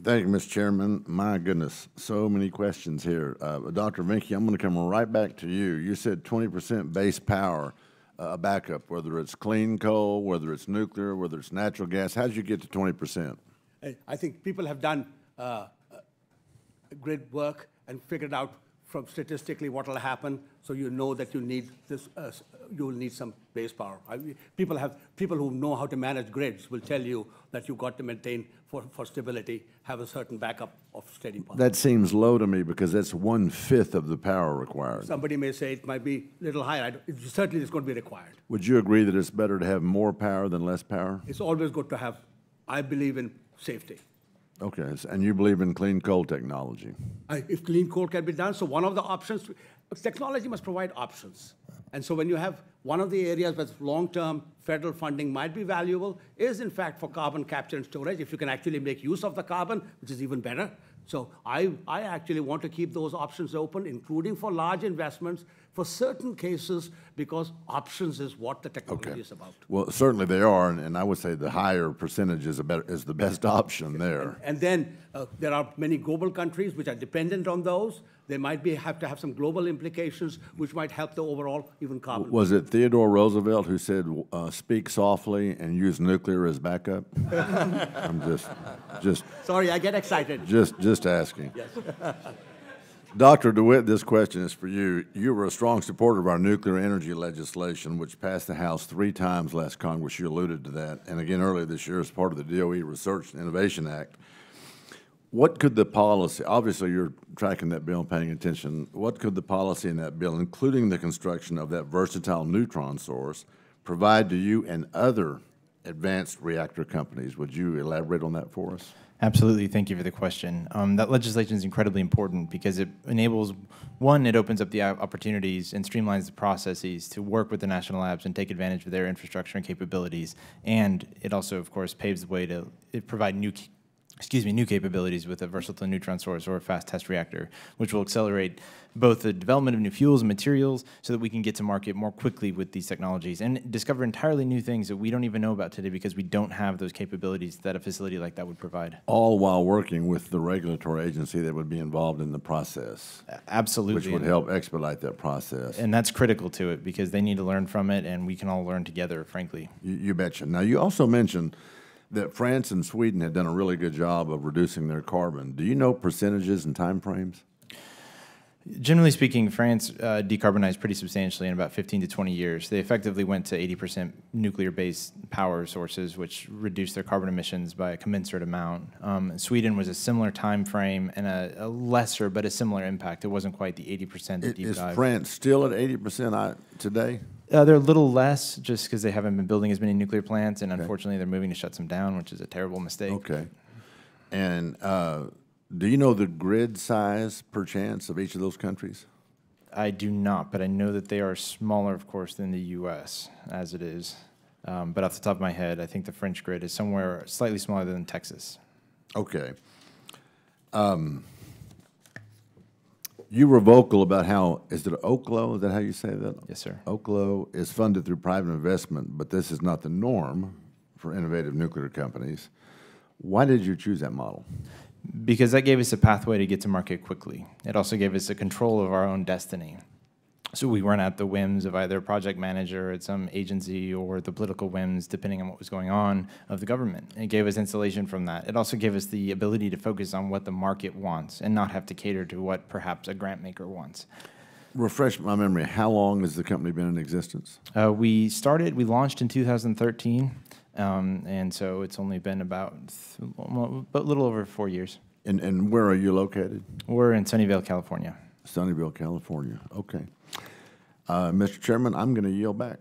Thank you, Mr. Chairman. My goodness, so many questions here. Dr. Venky, I'm going to come right back to you. You said 20% base power backup, whether it's clean coal, whether it's nuclear, whether it's natural gas. How did you get to 20%? I think people have done grid work and figured out from statistically what will happen, so you know that you need this. You will need some base power. People who know how to manage grids will tell you that you've got to maintain for stability, have a certain backup of steady power. That seems low to me because that's 1/5 of the power required. Somebody may say it might be a little higher. Certainly, it's going to be required. Would you agree that it's better to have more power than less power? It's always good to have. I believe in safety. Okay, and you believe in clean coal technology? If clean coal can be done, so one of the options, technology must provide options. And so when you have one of the areas where long-term federal funding might be valuable is, in fact, for carbon capture and storage, if you can actually make use of the carbon, which is even better. So I actually want to keep those options open, including for large investments, for certain cases, because options is what the technology is about. Well, certainly they are, and I would say the higher percentage is the best option there. And then there are many global countries which are dependent on those. They might have to have some global implications, which might help the overall even carbon. Was it Theodore Roosevelt who said, "Speak softly and use nuclear as backup"? I'm just. Sorry, I get excited. Just asking. Yes. Dr. DeWitte, this question is for you. You were a strong supporter of our nuclear energy legislation, which passed the House 3 times last Congress. You alluded to that. And again, earlier this year as part of the DOE Research and Innovation Act. What could the policy, obviously you're tracking that bill and paying attention, what could the policy in that bill, including the construction of that versatile neutron source, provide to you and other advanced reactor companies? Would you elaborate on that for us? Absolutely. Thank you for the question. That legislation is incredibly important because it enables, one, it opens up the opportunities and streamlines the processes to work with the national labs and take advantage of their infrastructure and capabilities. And it also, of course, paves the way to provide new capabilities with a versatile neutron source or a fast test reactor, which will accelerate both the development of new fuels and materials so that we can get to market more quickly with these technologies and discover entirely new things that we don't even know about today because we don't have those capabilities that a facility like that would provide. All while working with the regulatory agency that would be involved in the process. Absolutely. Which would help expedite that process. And that's critical to it because they need to learn from it and we can all learn together, frankly. You betcha. Now, you also mentioned that France and Sweden had done a really good job of reducing their carbon. Do you know percentages and timeframes? Generally speaking, France decarbonized pretty substantially in about 15 to 20 years. They effectively went to 80% nuclear-based power sources, which reduced their carbon emissions by a commensurate amount. Sweden was a similar time frame and a lesser but a similar impact. It wasn't quite the 80% deep dive. Is France still at 80% today? They're a little less just because they haven't been building as many nuclear plants, and unfortunately they're moving to shut some down, which is a terrible mistake. Okay. And do you know the grid size, per chance, of each of those countries? I do not, but I know that they are smaller, of course, than the U.S., as it is. But off the top of my head, I think the French grid is somewhere slightly smaller than Texas. Okay. You were vocal about how, is it Oklo? Is that how you say that? Yes, sir. Oklo is funded through private investment, but this is not the norm for innovative nuclear companies. Why did you choose that model? Because that gave us a pathway to get to market quickly. It also gave us a control of our own destiny. So we weren't at the whims of either a project manager at some agency or the political whims, depending on what was going on, of the government. It gave us insulation from that. It also gave us the ability to focus on what the market wants and not have to cater to what perhaps a grant maker wants. Refresh my memory. How long has the company been in existence? We launched in 2013, and so it's only been about a little over 4 years. And where are you located? We're in Sunnyvale, California. Sunnyvale, California. Okay. Mr. Chairman, I'm going to yield back.